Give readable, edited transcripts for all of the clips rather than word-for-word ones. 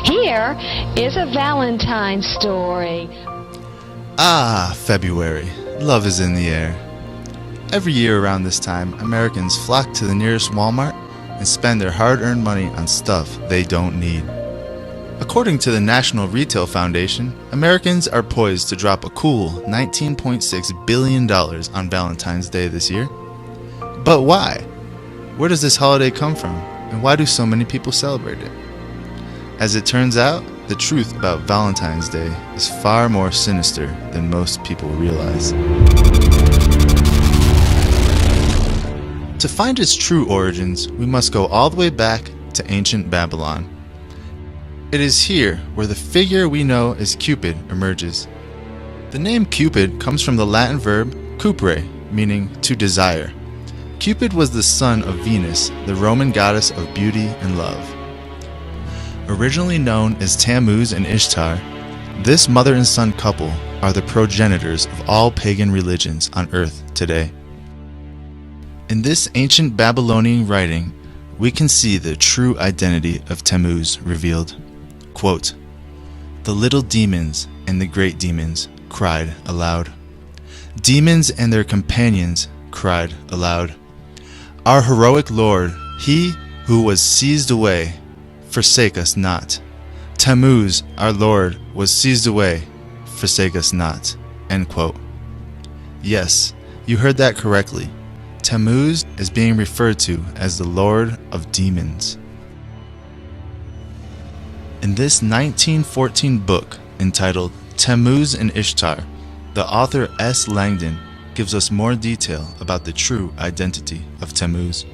Here is a Valentine story. Ah, February. Love is in the air. Every year around this time, Americans flock to the nearest Walmart and spend their hard-earned money on stuff they don't need. According to the National Retail Foundation, Americans are poised to drop a cool $19.6 billion on Valentine's Day this year. But why? Where does this holiday come from, and why do so many people celebrate it? As it turns out, the truth about Valentine's Day is far more sinister than most people realize. To find its true origins, we must go all the way back to ancient Babylon. It is here where the figure we know as Cupid emerges. The name Cupid comes from the Latin verb cupere, meaning to desire. Cupid was the son of Venus, the Roman goddess of beauty and love. Originally known as Tammuz and Ishtar, this mother and son couple are the progenitors of all pagan religions on earth today. In this ancient Babylonian writing, we can see the true identity of Tammuz revealed. Quote, "The little demons and the great demons cried aloud. Demons and their companions cried aloud. Our heroic Lord, he who was seized away, forsake us not. Tammuz, our Lord, was seized away, forsake us not." End quote. Yes, you heard that correctly. Tammuz is being referred to as the Lord of Demons. In this 1914 book entitled Tammuz and Ishtar, the author S. Langdon gives us more detail about the true identity of Tammuz.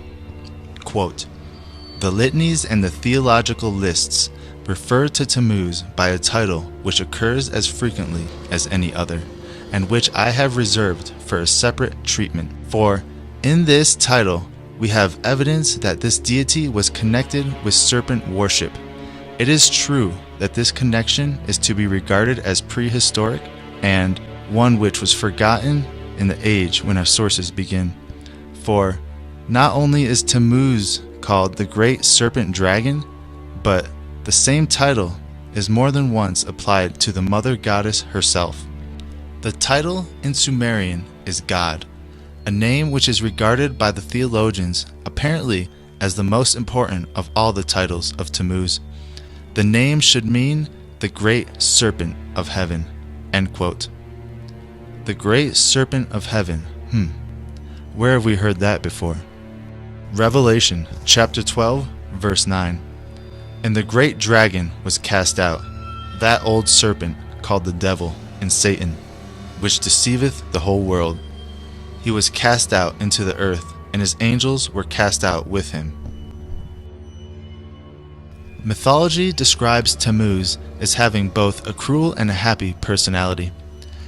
Quote, "The litanies and the theological lists refer to Tammuz by a title which occurs as frequently as any other, and which I have reserved for a separate treatment. For in this title we have evidence that this deity was connected with serpent worship. It is true that this connection is to be regarded as prehistoric and one which was forgotten in the age when our sources begin. For not only is Tammuz called the Great Serpent Dragon, but the same title is more than once applied to the mother goddess herself. The title in Sumerian is God, a name which is regarded by the theologians apparently as the most important of all the titles of Tammuz. The name should mean the Great Serpent of Heaven." End quote. The Great Serpent of Heaven. Where have we heard that before? Revelation chapter 12, verse 9. "And the great dragon was cast out, that old serpent called the devil and Satan, which deceiveth the whole world. He was cast out into the earth, and his angels were cast out with him." Mythology describes Tammuz as having both a cruel and a happy personality.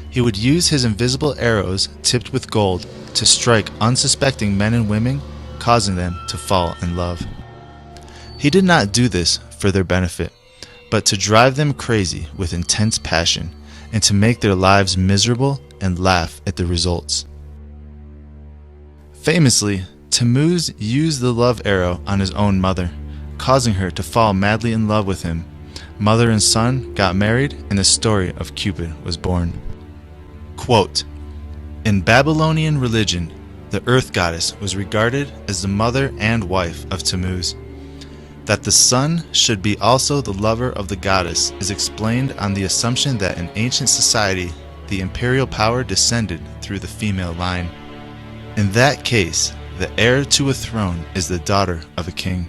He would use his invisible arrows tipped with gold to strike unsuspecting men and women, causing them to fall in love. He did not do this for their benefit, but to drive them crazy with intense passion and to make their lives miserable and laugh at the results. Famously, Tammuz used the love arrow on his own mother, causing her to fall madly in love with him. Mother and son got married, and the story of Cupid was born. Quote, "In Babylonian religion, the earth goddess was regarded as the mother and wife of Tammuz. That the son should be also the lover of the goddess is explained on the assumption that in ancient society, the imperial power descended through the female line. In that case, the heir to a throne is the daughter of a king.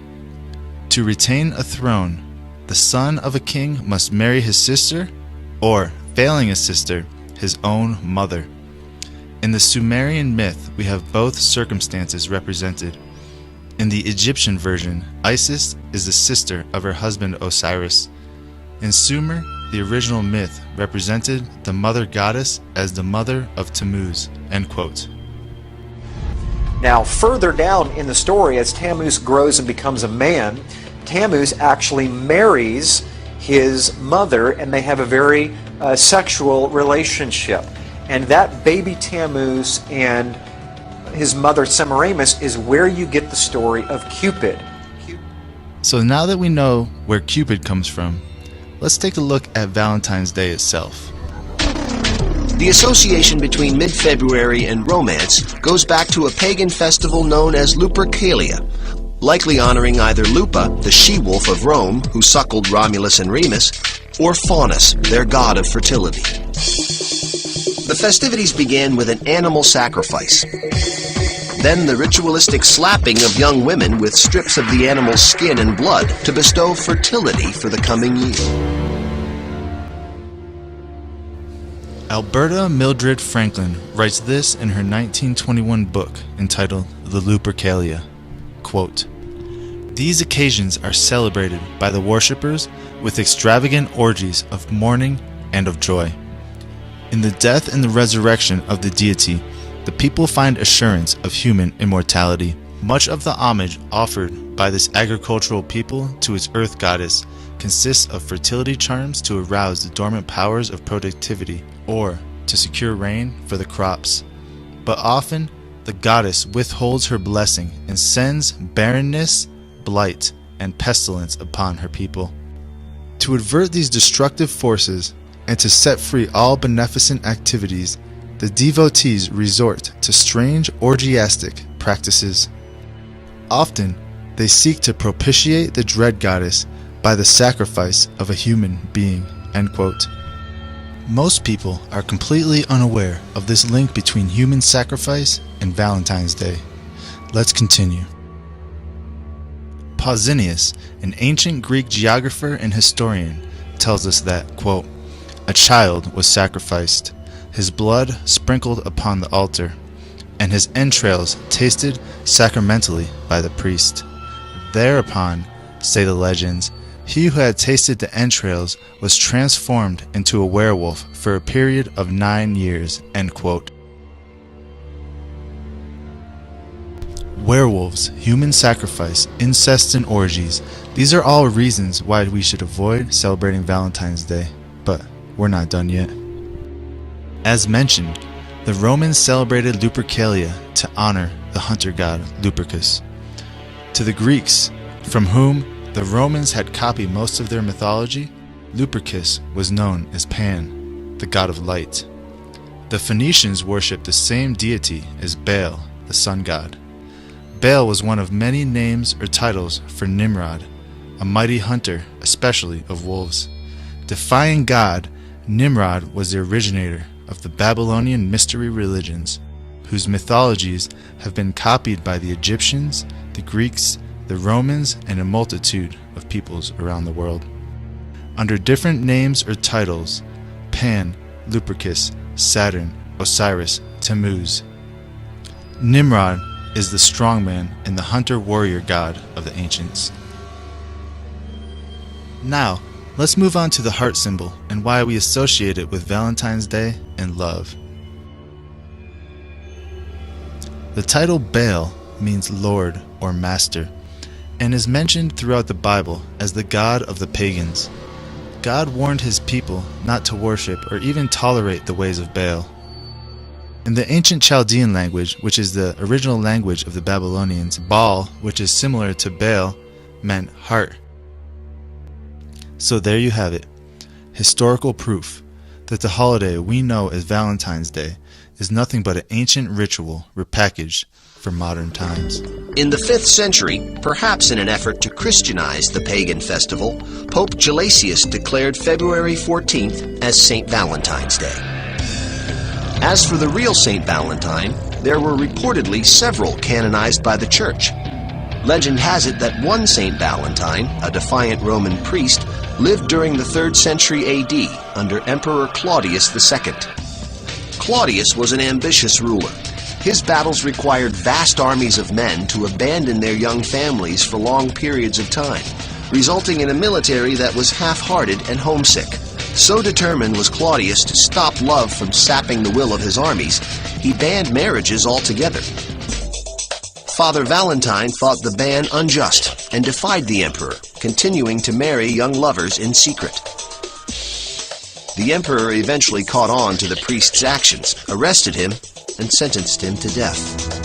To retain a throne, the son of a king must marry his sister, or, failing a sister, his own mother. In the Sumerian myth, we have both circumstances represented. In the Egyptian version, Isis is the sister of her husband Osiris. In Sumer, the original myth represented the mother goddess as the mother of Tammuz." End quote. Now, further down in the story, as Tammuz grows and becomes a man, Tammuz actually marries his mother, and they have a very sexual relationship. And that baby Tammuz and his mother Semiramis is where you get the story of Cupid. So now that we know where Cupid comes from, let's take a look at Valentine's Day itself. The association between mid-February and romance goes back to a pagan festival known as Lupercalia, likely honoring either Lupa, the she-wolf of Rome, who suckled Romulus and Remus, or Faunus, their god of fertility. The festivities began with an animal sacrifice. Then the ritualistic slapping of young women with strips of the animal's skin and blood to bestow fertility for the coming year. Alberta Mildred Franklin writes this in her 1921 book entitled The Lupercalia. Quote, "These occasions are celebrated by the worshippers with extravagant orgies of mourning and of joy. In the death and the resurrection of the deity, the people find assurance of human immortality. Much of the homage offered by this agricultural people to its earth goddess consists of fertility charms to arouse the dormant powers of productivity or to secure rain for the crops. But often the goddess withholds her blessing and sends barrenness, blight, and pestilence upon her people. To avert these destructive forces and to set free all beneficent activities, the devotees resort to strange orgiastic practices. Often they seek to propitiate the dread goddess by the sacrifice of a human being." End quote. Most people are completely unaware of this link between human sacrifice and Valentine's Day. Let's continue. Pausanias, an ancient Greek geographer and historian, tells us that, quote, "A child was sacrificed, his blood sprinkled upon the altar, and his entrails tasted sacramentally by the priest. Thereupon, say the legends, he who had tasted the entrails was transformed into a werewolf for a period of 9 years." End quote. Werewolves, human sacrifice, incest, and orgies. These are all reasons why we should avoid celebrating Valentine's Day. But we're not done yet. As mentioned, the Romans celebrated Lupercalia to honor the hunter god Lupercus. To the Greeks, from whom the Romans had copied most of their mythology, Lupercus was known as Pan, the god of light. The Phoenicians worshipped the same deity as Baal, the sun god. Baal was one of many names or titles for Nimrod, a mighty hunter, especially of wolves. Defying God, Nimrod was the originator of the Babylonian mystery religions, whose mythologies have been copied by the Egyptians, the Greeks, the Romans, and a multitude of peoples around the world. Under different names or titles: Pan, Lupercus, Saturn, Osiris, Tammuz. Nimrod is the strongman and the hunter-warrior god of the ancients. Now, let's move on to the heart symbol and why we associate it with Valentine's Day and love. The title Baal means Lord or Master, and is mentioned throughout the Bible as the god of the pagans. God warned his people not to worship or even tolerate the ways of Baal. In the ancient Chaldean language, which is the original language of the Babylonians, Baal, which is similar to Baal, meant heart. So there you have it, historical proof that the holiday we know as Valentine's Day is nothing but an ancient ritual repackaged for modern times. In the 5th century, perhaps in an effort to Christianize the pagan festival, Pope Gelasius declared February 14th as St. Valentine's Day. As for the real St. Valentine, there were reportedly several canonized by the Church. Legend has it that one St. Valentine, a defiant Roman priest, lived during the 3rd century AD under Emperor Claudius II. Claudius was an ambitious ruler. His battles required vast armies of men to abandon their young families for long periods of time, resulting in a military that was half-hearted and homesick. So determined was Claudius to stop love from sapping the will of his armies, he banned marriages altogether. Father Valentine thought the ban unjust and defied the emperor, continuing to marry young lovers in secret. The emperor eventually caught on to the priest's actions, arrested him, and sentenced him to death.